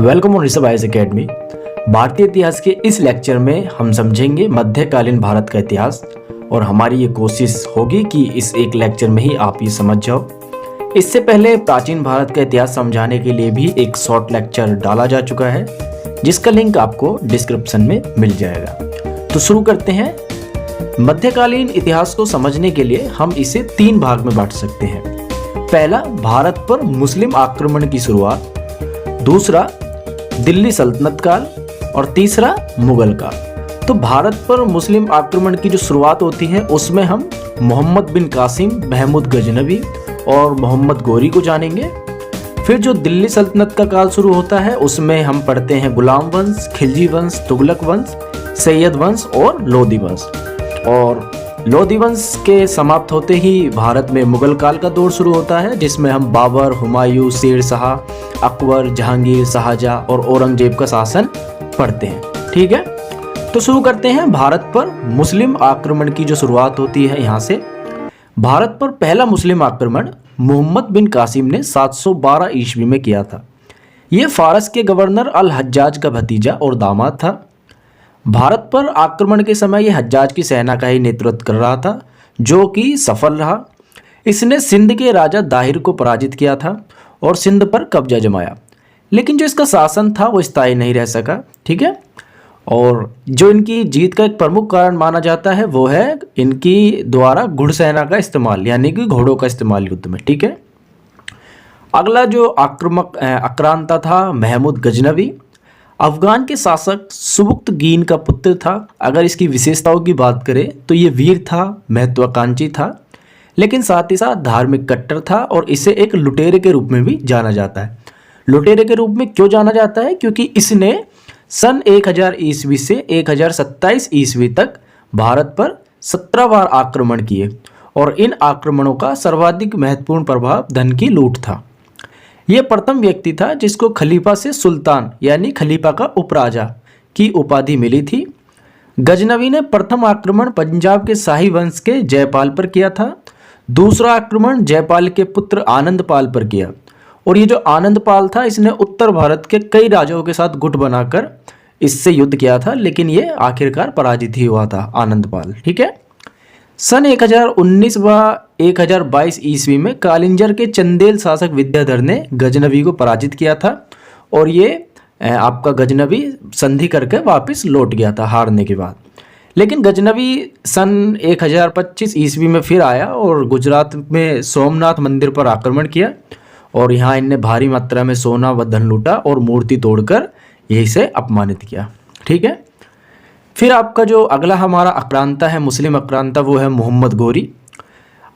Welcome on Rishabh IAS academy. भारतीय इतिहास के इस लेक्चर में हम समझेंगे मध्यकालीन भारत का इतिहास और हमारी ये कोशिश होगी कि इस एक लेक्चर में ही आप ये समझ जाओ। इससे पहले प्राचीन भारत का इतिहास समझाने के लिए भी एक शॉर्ट लेक्चर डाला जा चुका है जिसका लिंक आपको डिस्क्रिप्शन में मिल जाएगा। तो शुरू करते हैं। मध्यकालीन इतिहास को समझने के लिए हम इसे 3 भाग में बांट सकते हैं। पहला, भारत पर मुस्लिम आक्रमण की शुरुआत, दूसरा दिल्ली सल्तनत काल और तीसरा मुगल काल। तो भारत पर मुस्लिम आक्रमण की जो शुरुआत होती है उसमें हम मोहम्मद बिन कासिम, महमूद गजनवी और मोहम्मद गोरी को जानेंगे। फिर जो दिल्ली सल्तनत का काल शुरू होता है उसमें हम पढ़ते हैं गुलाम वंश, खिलजी वंश, तुगलक वंश, सैयद वंश और लोदी वंश। और लोदी वंश के समाप्त होते ही भारत में मुगल काल का दौर शुरू होता है जिसमें हम बाबर, हुमायूं, शेर शाह, अकबर, जहांगीर, शाहजहां और औरंगजेब का शासन पढ़ते हैं। ठीक है, तो शुरू करते हैं। भारत पर मुस्लिम आक्रमण की जो शुरुआत होती है यहाँ से। भारत पर पहला मुस्लिम आक्रमण मोहम्मद बिन कासिम ने 712 ईस्वी में किया था। ये फारस के गवर्नर अल हज्जाज का भतीजा और दामाद था। भारत पर आक्रमण के समय यह हज्जाज की सेना का ही नेतृत्व कर रहा था जो कि सफल रहा। इसने सिंध के राजा दाहिर को पराजित किया था और सिंध पर कब्जा जमाया, लेकिन जो इसका शासन था वो स्थायी नहीं रह सका। ठीक है, और जो इनकी जीत का एक प्रमुख कारण माना जाता है वो है इनकी द्वारा घुड़सेना का इस्तेमाल, यानी कि घोड़ों का इस्तेमाल युद्ध में। ठीक है, अगला जो आक्रांता था महमूद गजनवी। अफगान के शासक सुबुक्तगीन का पुत्र था। अगर इसकी विशेषताओं की बात करें तो ये वीर था, महत्वाकांक्षी था, लेकिन साथ ही साथ धार्मिक कट्टर था और इसे एक लुटेरे के रूप में भी जाना जाता है। लुटेरे के रूप में क्यों जाना जाता है? क्योंकि इसने सन 1000 ईस्वी से 1027 ईस्वी तक भारत पर 17 बार आक्रमण किए और इन आक्रमणों का सर्वाधिक महत्वपूर्ण प्रभाव धन की लूट था। यह प्रथम व्यक्ति था जिसको खलीफा से सुल्तान यानी खलीफा का उपराजा की उपाधि मिली थी। गजनवी ने प्रथम आक्रमण पंजाब के शाही वंश के जयपाल पर किया था। दूसरा आक्रमण जयपाल के पुत्र आनंदपाल पर किया और ये जो आनंदपाल था इसने उत्तर भारत के कई राजाओं के साथ गुट बनाकर इससे युद्ध किया था, लेकिन ये आखिरकार पराजित ही हुआ था आनंदपाल। ठीक है, सन 1019 व 1022 ईस्वी में कालिंजर के चंदेल शासक विद्याधर ने गजनवी को पराजित किया था और ये आपका गजनवी संधि करके वापस लौट गया था हारने के बाद। लेकिन गजनवी सन 1025 ईस्वी में फिर आया और गुजरात में सोमनाथ मंदिर पर आक्रमण किया और यहाँ इनने भारी मात्रा में सोना व धन लूटा और मूर्ति तोड़कर यही से अपमानित किया। ठीक है, फिर आपका जो अगला हमारा आक्रांता है, मुस्लिम आक्रांता, वो है मोहम्मद गोरी।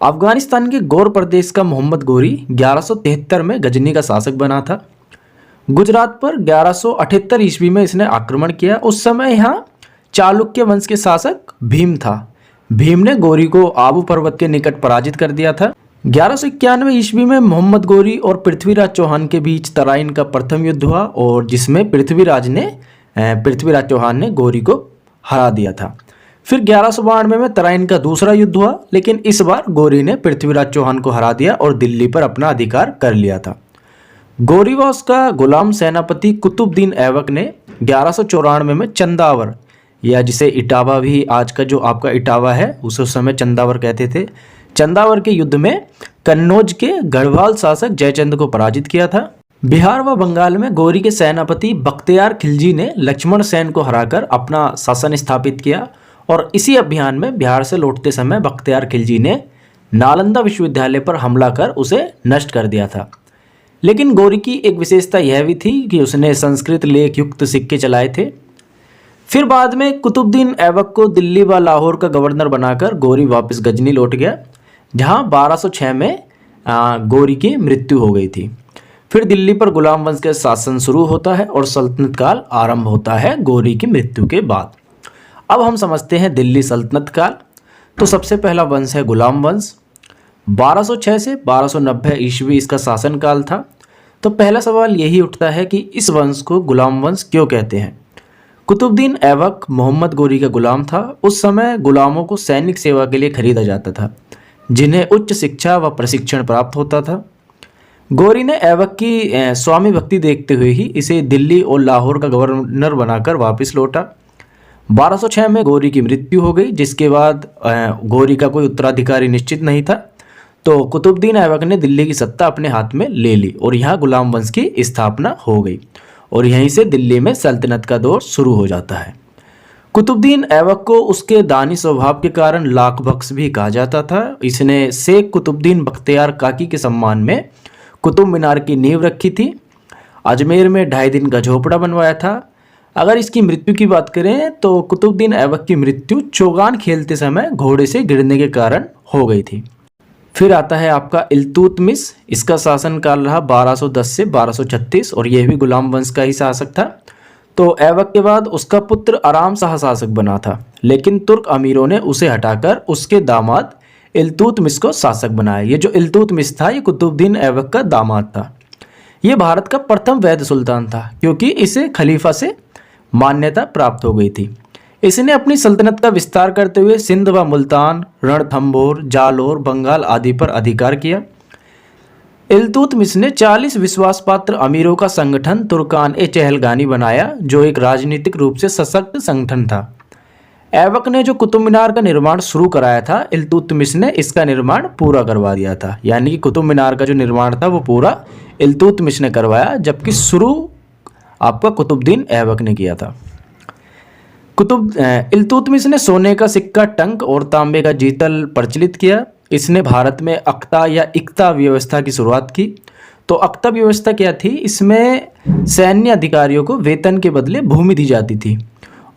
अफगानिस्तान के गौर प्रदेश का मोहम्मद गोरी 1173 में गजनी का शासक बना था। गुजरात पर 1178 ईस्वी में इसने आक्रमण किया। उस समय यहाँ चालुक्य वंश के शासक भीम था। भीम ने गोरी को आबू पर्वत के निकट पराजित कर दिया था। 1191 ईस्वी में मोहम्मद गोरी और पृथ्वीराज चौहान के बीच तराइन का प्रथम युद्ध हुआ और जिसमें पृथ्वीराज चौहान ने गोरी को हरा दिया था। फिर 1192 में तराइन का दूसरा युद्ध हुआ, लेकिन इस बार गोरी ने पृथ्वीराज चौहान को हरा दिया और दिल्ली पर अपना अधिकार कर लिया था। गोरी व उसका गुलाम सेनापति कुतुबुद्दीन ऐबक ने 1194 में चंदावर, या जिसे इटावा भी आज का जो आपका इटावा है उस समय चंदावर कहते थे, चंदावर के युद्ध में कन्नौज के गढ़वाल शासक जयचंद को पराजित किया था। बिहार व बंगाल में गोरी के सेनापति बख्तियार खिलजी ने लक्ष्मण सेन को हराकर अपना शासन स्थापित किया और इसी अभियान में बिहार से लौटते समय बख्तियार खिलजी ने नालंदा विश्वविद्यालय पर हमला कर उसे नष्ट कर दिया था। लेकिन गोरी की एक विशेषता यह भी थी कि उसने संस्कृत लेख युक्त सिक्के चलाए थे। फिर बाद में कुतुबुद्दीन ऐबक को दिल्ली व लाहौर का गवर्नर बनाकर गोरी वापस गजनी लौट गया, जहां 1206 में गोरी की मृत्यु हो गई थी। फिर दिल्ली पर गुलाम वंश का शासन शुरू होता है और सल्तनत काल आरंभ होता है गोरी की मृत्यु के बाद। अब हम समझते हैं दिल्ली सल्तनत काल। तो सबसे पहला वंश है गुलाम वंश। 1206 से 1290 ईस्वी इसका शासन काल था। तो पहला सवाल यही उठता है कि इस वंश को गुलाम वंश क्यों कहते हैं? कुतुबुद्दीन ऐबक मोहम्मद गोरी का गुलाम था। उस समय गुलामों को सैनिक सेवा के लिए खरीदा जाता था जिन्हें उच्च शिक्षा व प्रशिक्षण प्राप्त होता था। गौरी ने ऐबक की स्वामी भक्ति देखते हुए ही इसे दिल्ली और लाहौर का गवर्नर बनाकर वापस लौटा। 1206 में गौरी की मृत्यु हो गई, जिसके बाद गौरी का कोई उत्तराधिकारी निश्चित नहीं था। तो कुतुबुद्दीन ऐबक ने दिल्ली की सत्ता अपने हाथ में ले ली और यहाँ गुलाम वंश की स्थापना हो गई और यहीं से दिल्ली में सल्तनत का दौर शुरू हो जाता है। कुतुबुद्दीन ऐबक को उसके दानी स्वभाव के कारण लाख बख्श भी कहा जाता था। इसने शेख कुतुबुद्दीन बख्तियार काकी के सम्मान में कुतुब मीनार की नींव रखी थी। अजमेर में 2.5 दिन का झोपड़ा बनवाया था। अगर इसकी मृत्यु की बात करें तो कुतुबुद्दीन ऐबक की मृत्यु चौगान खेलते समय घोड़े से गिरने के कारण हो गई थी। फिर आता है आपका इल्तुतमिश। इसका शासनकाल रहा 1210 से 1236 और यह भी गुलाम वंश का ही शासक था। तो ऐबक के बाद उसका पुत्र आराम शाह शासक बना था, लेकिन तुर्क अमीरों ने उसे हटाकर उसके दामाद इल्तुतमिश को शासक बनाया। ये जो इल्तुतमिश था ये कुतुबुद्दीन ऐबक का दामाद था। ये भारत का प्रथम वैध सुल्तान था क्योंकि इसे खलीफा से मान्यता प्राप्त हो गई थी। इसने अपनी सल्तनत का विस्तार करते हुए सिंध व मुल्तान, रणथंभोर, जालोर, बंगाल आदि पर अधिकार किया। इल्तुतमिश ने 40 विश्वास पात्र अमीरों का संगठन तुर्कान-ए-चहलगानी बनाया, जो एक राजनीतिक रूप से सशक्त संगठन था। ऐबक ने जो कुतुब मीनार का निर्माण शुरू कराया था, इल्तुतमिश ने इसका निर्माण पूरा करवा दिया था। यानी कि कुतुब मीनार का जो निर्माण था वो पूरा इल्तुतमिश ने करवाया, जबकि शुरू आपका कुतुबुद्दीन ऐबक ने किया था। इल्तुतमिश ने सोने का सिक्का, टंक और तांबे का जीतल प्रचलित किया। इसने भारत में अक्ता या इक्ता व्यवस्था की शुरुआत की। तो अक्ता व्यवस्था क्या थी? इसमें सैन्य अधिकारियों को वेतन के बदले भूमि दी जाती थी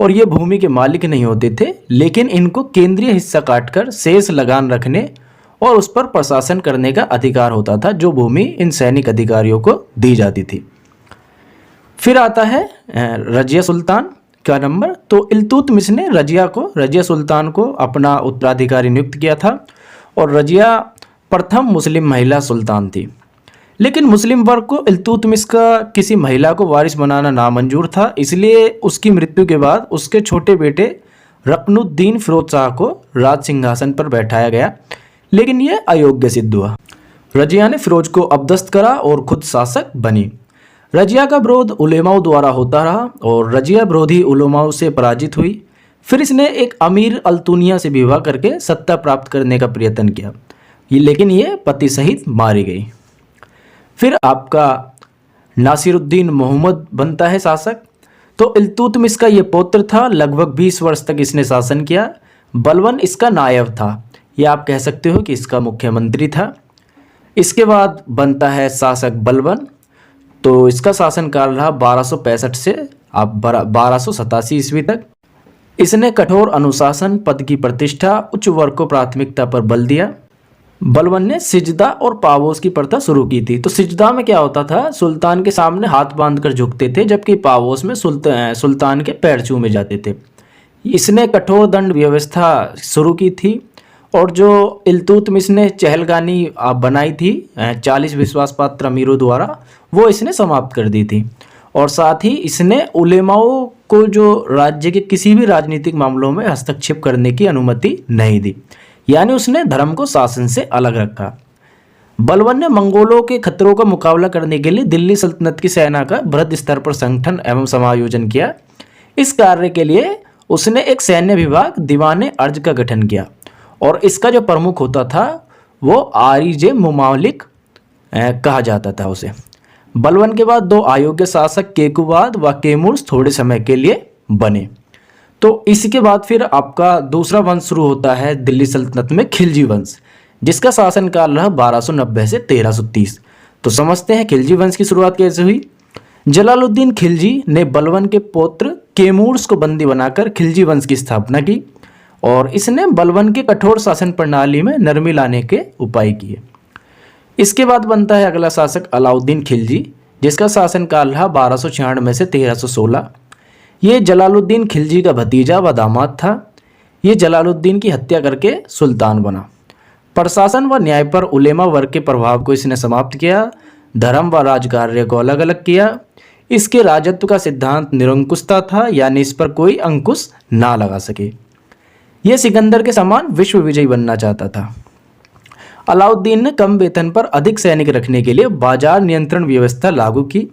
और ये भूमि के मालिक नहीं होते थे, लेकिन इनको केंद्रीय हिस्सा काटकर शेष लगान रखने और उस पर प्रशासन करने का अधिकार होता था, जो भूमि इन सैनिक अधिकारियों को दी जाती थी। फिर आता है रजिया सुल्तान का नंबर। तो इल्तुतमिश ने रजिया सुल्तान को अपना उत्तराधिकारी नियुक्त किया था और रजिया प्रथम मुस्लिम महिला सुल्तान थी। लेकिन मुस्लिम वर्ग को इल्तुतमिश का किसी महिला को वारिस बनाना नामंजूर था, इसलिए उसकी मृत्यु के बाद उसके छोटे बेटे रकनुद्दीन फिरोज शाह को राज सिंहासन पर बैठाया गया, लेकिन यह अयोग्य सिद्ध हुआ। रजिया ने फिरोज को अपदस्थ करा और खुद शासक बनी। रजिया का विरोध उलेमाओं द्वारा होता रहा और रजिया विरोधी उलेमाओं से पराजित हुई। फिर इसने एक अमीर अल्तुनिया से विवाह करके सत्ता प्राप्त करने का प्रयत्न किया, लेकिन ये पति सहित मारी गई। फिर आपका नासिरुद्दीन मोहम्मद बनता है शासक। तो इल्तुतमिश का ये पौत्र था। लगभग 20 वर्ष तक इसने शासन किया। बलबन इसका नायब था, या आप कह सकते हो कि इसका मुख्यमंत्री था। इसके बाद बनता है शासक बलबन। तो इसका शासनकाल रहा 1265 से 1287 ईस्वी तक। इसने कठोर अनुशासन, पद की प्रतिष्ठा, उच्च वर्ग को प्राथमिकता पर बल दिया। बलबन ने सिजदा और पावोस की प्रथा शुरू की थी। तो सिजदा में क्या होता था? सुल्तान के सामने हाथ बांधकर झुकते थे, जबकि पावोस में सुल्तान के पैर चूमे जाते थे। इसने कठोर दंड व्यवस्था शुरू की थी और जो इल्तुतमिश ने चहलगानी बनाई थी 40 विश्वास पात्र अमीरों द्वारा, वो इसने समाप्त कर दी थी। और साथ ही इसने उलेमाओं को जो राज्य के किसी भी राजनीतिक मामलों में हस्तक्षेप करने की अनुमति नहीं दी, यानी उसने धर्म को शासन से अलग रखा। बलबन ने मंगोलों के खतरों का मुकाबला करने के लिए दिल्ली सल्तनत की सेना का बृहद स्तर पर संगठन एवं समायोजन किया। इस कार्य के लिए उसने एक सैन्य विभाग दीवाने अर्ज का गठन किया और इसका जो प्रमुख होता था वो आरिजे मुमालिक कहा जाता था उसे। बलबन के बाद 2 अयोग्य शासक केकुबाद व केमुर्स थोड़े समय के लिए बने। तो इसके बाद फिर आपका दूसरा वंश शुरू होता है दिल्ली सल्तनत में, खिलजी वंश, जिसका शासनकाल रहा 1290 से 1330। तो समझते हैं खिलजी वंश की शुरुआत कैसे हुई। जलालुद्दीन खिलजी ने बलबन के पौत्र केमूर्स को बंदी बनाकर खिलजी वंश की स्थापना की और इसने बलबन के कठोर शासन प्रणाली में नरमी लाने के उपाय किए। इसके बाद बनता है अगला शासक अलाउद्दीन खिलजी, जिसका शासनकाल रहा 1296 से 1316। ये जलालुद्दीन खिलजी का भतीजा व दामाद था। ये जलालुद्दीन की हत्या करके सुल्तान बना। प्रशासन व न्याय पर उलेमा वर्ग के प्रभाव को इसने समाप्त किया। धर्म व राजकार्य को अलग अलग किया। इसके राजत्व का सिद्धांत निरंकुशता था, यानी इस पर कोई अंकुश ना लगा सके। यह सिकंदर के समान विश्व विजयी बनना चाहता था। अलाउद्दीन ने कम वेतन पर अधिक सैनिक रखने के लिए बाजार नियंत्रण व्यवस्था लागू की।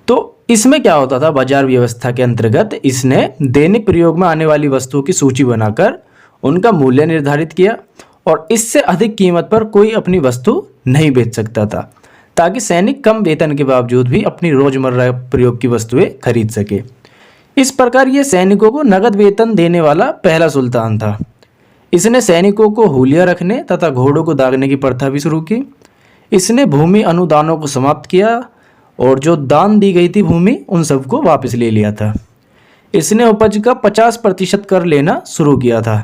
तो इसमें क्या होता था, बाजार व्यवस्था के अंतर्गत इसने दैनिक प्रयोग में आने वाली वस्तुओं की सूची बनाकर उनका मूल्य निर्धारित किया और इससे अधिक कीमत पर कोई अपनी वस्तु नहीं बेच सकता था, ताकि सैनिक कम वेतन के बावजूद भी अपनी रोजमर्रा प्रयोग की वस्तुएं खरीद सके। इस प्रकार ये सैनिकों को नगद वेतन देने वाला पहला सुल्तान था। इसने सैनिकों को हुलिया रखने तथा घोड़ों को दागने की प्रथा भी शुरू की। इसने भूमि अनुदानों को समाप्त किया और जो दान दी गई थी भूमि उन सबको वापस ले लिया था। इसने उपज का 50% कर लेना शुरू किया था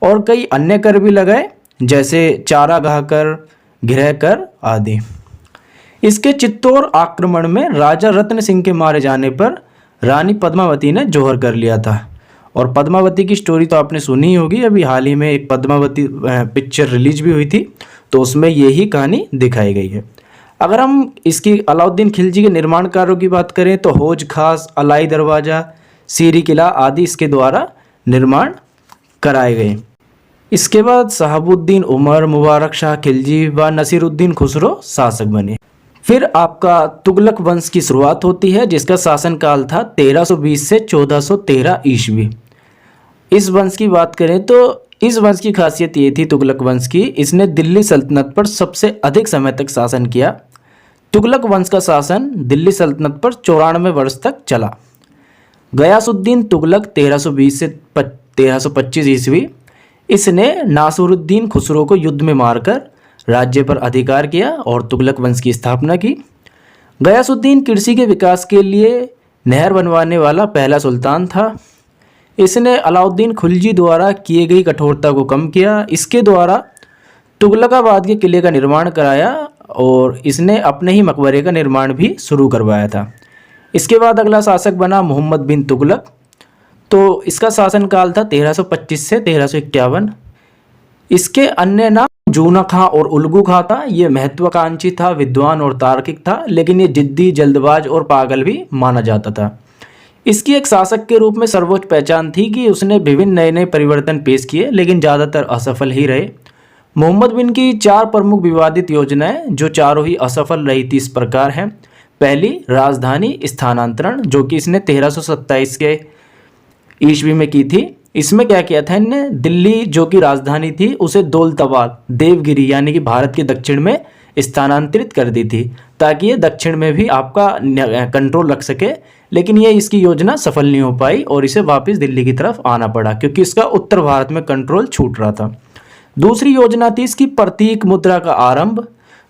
और कई अन्य कर भी लगाए, जैसे चारागाह कर, गृह कर आदि। इसके चित्तौड़ आक्रमण में राजा रत्न सिंह के मारे जाने पर रानी पद्मावती ने जौहर कर लिया था। और पद्मावती की स्टोरी तो आपने सुनी ही होगी, अभी हाल ही में एक पद्मावती पिक्चर रिलीज भी हुई थी, तो उसमें यही कहानी दिखाई गई है। अगर हम इसकी अलाउद्दीन खिलजी के निर्माण कार्यों की बात करें तो हौज खास, अलाई दरवाज़ा, सीरी किला आदि इसके द्वारा निर्माण कराए गए। इसके बाद शहाबुद्दीन उमर, मुबारक शाह खिलजी व नसीरुद्दीन खुसरो शासक बने। फिर आपका तुगलक वंश की शुरुआत होती है, जिसका शासनकाल था 1320 से 1413 ईस्वी। इस वंश की बात करें तो इस वंश की खासियत ये थी तुगलक वंश की, इसने दिल्ली सल्तनत पर सबसे अधिक समय तक शासन किया। तुगलक वंश का शासन दिल्ली सल्तनत पर 94 वर्ष तक चला। गयासुद्दीन तुगलक 1320 से 1325 ईस्वी, इसने नासिरुद्दीन खुसरो को युद्ध में मारकर राज्य पर अधिकार किया और तुगलक वंश की स्थापना की। गयासुद्दीन कृषि के विकास के लिए नहर बनवाने वाला पहला सुल्तान था। इसने अलाउद्दीन खिलजी द्वारा किए गई कठोरता को कम किया। इसके द्वारा तुगलकाबाद के किले का निर्माण कराया और इसने अपने ही मकबरे का निर्माण भी शुरू करवाया था। इसके बाद अगला शासक बना मोहम्मद बिन तुगलक। तो इसका शासनकाल था 1325 से 1351। इसके अन्य नाम जूना खां और उल्गू खां था। ये महत्वाकांक्षी था, विद्वान और तार्किक था, लेकिन ये जिद्दी, जल्दबाज और पागल भी माना जाता था। इसकी एक शासक के रूप में सर्वोच्च पहचान थी कि उसने विभिन्न नए नए परिवर्तन पेश किए, लेकिन ज़्यादातर असफल ही रहे। मोहम्मद बिन की 4 प्रमुख विवादित योजनाएं जो चारों ही असफल रही थी इस प्रकार हैं। पहली, राजधानी स्थानांतरण, जो कि इसने 1327 के ईस्वी में की थी। इसमें क्या किया था इनने, दिल्ली जो कि राजधानी थी उसे दौलताबाद, देवगिरी यानी कि भारत के दक्षिण में स्थानांतरित कर दी थी, ताकि ये दक्षिण में भी आपका कंट्रोल रख सके। लेकिन ये इसकी योजना सफल नहीं हो पाई और इसे वापस दिल्ली की तरफ आना पड़ा, क्योंकि इसका उत्तर भारत में कंट्रोल छूट रहा था। दूसरी योजना थी इसकी प्रतीक मुद्रा का आरंभ।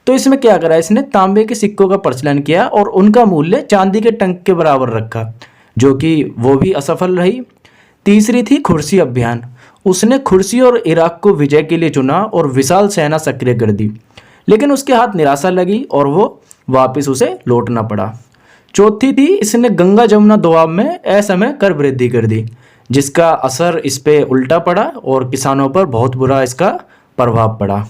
तो इसमें क्या करा, इसने तांबे के सिक्कों का प्रचलन किया और उनका मूल्य चांदी के टंक के बराबर रखा, जो कि वो भी असफल रही। तीसरी थी खुर्सी अभियान। उसने खुर्सी और इराक को विजय के लिए चुना और विशाल सेना सक्रिय कर दी, लेकिन उसके हाथ निराशा लगी और वो वापस उसे लौटना पड़ा। चौथी थी, इसने गंगा जमुना दोआब में असमय कर वृद्धि कर दी, जिसका असर इस पे उल्टा पड़ा और किसानों पर बहुत बुरा इसका प्रभाव पड़ा।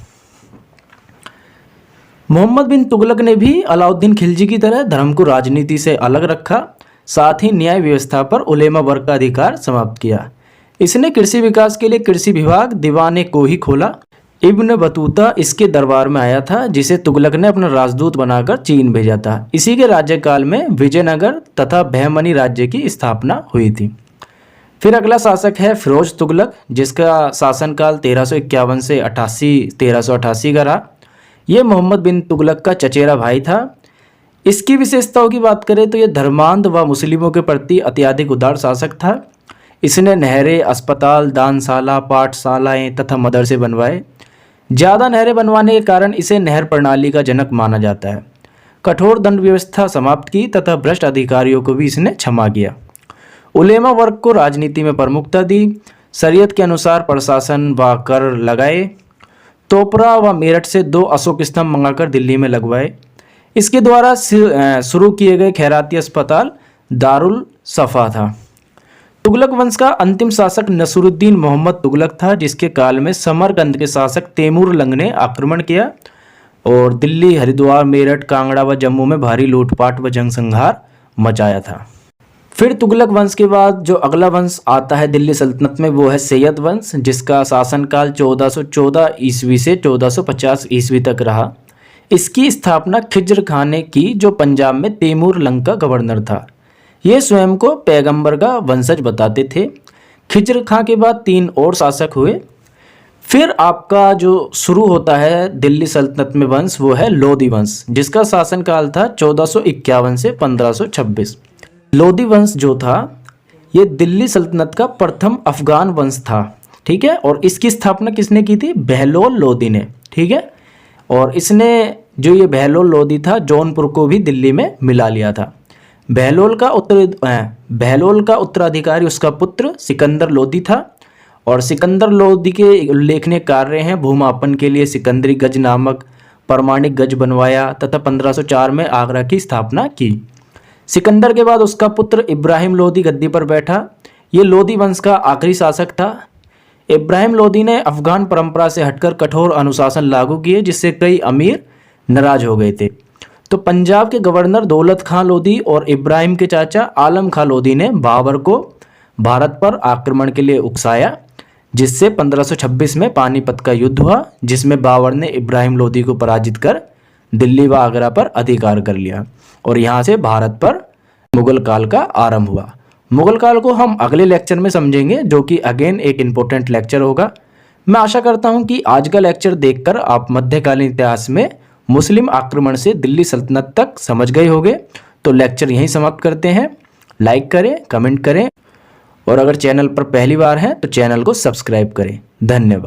मोहम्मद बिन तुगलक ने भी अलाउद्दीन खिलजी की तरह धर्म को राजनीति से अलग रखा, साथ ही न्याय व्यवस्था पर उलेमा वर्ग का अधिकार समाप्त किया। इसने कृषि विकास के लिए कृषि विभाग दीवाने को ही खोला। इब्न बतूता इसके दरबार में आया था, जिसे तुगलक ने अपना राजदूत बनाकर चीन भेजा था। इसी के राज्यकाल में विजयनगर तथा बहमनी राज्य की स्थापना हुई थी। फिर अगला शासक है फिरोज तुगलक, जिसका शासनकाल 1351 से 1388 का रहा। यह मोहम्मद बिन तुगलक का चचेरा भाई था। इसकी विशेषताओं की बात करें तो यह धर्मांध व मुस्लिमों के प्रति अत्यधिक उदार शासक था। इसने नहरें, अस्पताल, दानशाला, पाठशालाएं तथा मदरसे बनवाए। ज़्यादा नहरें बनवाने के कारण इसे नहर प्रणाली का जनक माना जाता है। कठोर दंड व्यवस्था समाप्त की तथा भ्रष्ट अधिकारियों को भी इसने क्षमा किया। उलेमा वर्ग को राजनीति में प्रमुखता दी। शरीयत के अनुसार प्रशासन व कर लगाए। तोपरा व मेरठ से 2 अशोक स्तंभ मंगाकर दिल्ली में लगवाए। इसके द्वारा शुरू किए गए खैराती अस्पताल दारुल सफ़ा था। तुगलक वंश का अंतिम शासक नसरुद्दीन मोहम्मद तुगलक था, जिसके काल में समरकंद के शासक तैमूर लंग ने आक्रमण किया और दिल्ली, हरिद्वार, मेरठ, कांगड़ा व जम्मू में भारी लूटपाट व जनसंहार मचाया था। फिर तुगलक वंश के बाद जो अगला वंश आता है दिल्ली सल्तनत में वो है सैयद वंश, जिसका शासनकाल 1414 ईस्वी से 1450 ईस्वी तक रहा। इसकी स्थापना खिज्र खान ने की, जो पंजाब में तैमूर लंग का गवर्नर था। ये स्वयं को पैगंबर का वंशज बताते थे। खिज्र खां के बाद 3 और शासक हुए। फिर आपका जो शुरू होता है दिल्ली सल्तनत में वंश वो है लोधी वंश, जिसका शासनकाल था 1451 से 1526। लोधी वंश जो था ये दिल्ली सल्तनत का प्रथम अफगान वंश था, ठीक है। और इसकी स्थापना किसने की थी? बहलोल लोधी ने, ठीक है। और इसने जो ये बहलोल लोधी था जौनपुर को भी दिल्ली में मिला लिया था। बहलोल का उत्तराधिकारी उसका पुत्र सिकंदर लोधी था। और सिकंदर लोधी के उल्लेखनीय कार्य हैं भूमापन के लिए सिकंदरी गज नामक प्रमाणिक गज बनवाया तथा 1504 में आगरा की स्थापना की। सिकंदर के बाद उसका पुत्र इब्राहिम लोधी गद्दी पर बैठा। ये लोधी वंश का आखिरी शासक था। इब्राहिम लोधी ने अफगान परंपरा से हटकर कठोर अनुशासन लागू किए, जिससे कई अमीर नाराज हो गए थे। तो पंजाब के गवर्नर दौलत खां लोधी और इब्राहिम के चाचा आलम खां लोधी ने बाबर को भारत पर आक्रमण के लिए उकसाया, जिससे 1526 में पानीपत का युद्ध हुआ, जिसमें बाबर ने इब्राहिम लोधी को पराजित कर दिल्ली व आगरा पर अधिकार कर लिया। और यहाँ से भारत पर मुगल काल का आरंभ हुआ। मुगल काल को हम अगले लेक्चर में समझेंगे, जो कि अगेन एक इम्पोर्टेंट लेक्चर होगा। मैं आशा करता हूँ कि आज का लेक्चर देखकर आप मध्यकालीन इतिहास में मुस्लिम आक्रमण से दिल्ली सल्तनत तक समझ गए होंगे। तो लेक्चर यहीं समाप्त करते हैं। लाइक करें, कमेंट करें और अगर चैनल पर पहली बार हैं तो चैनल को सब्सक्राइब करें। धन्यवाद।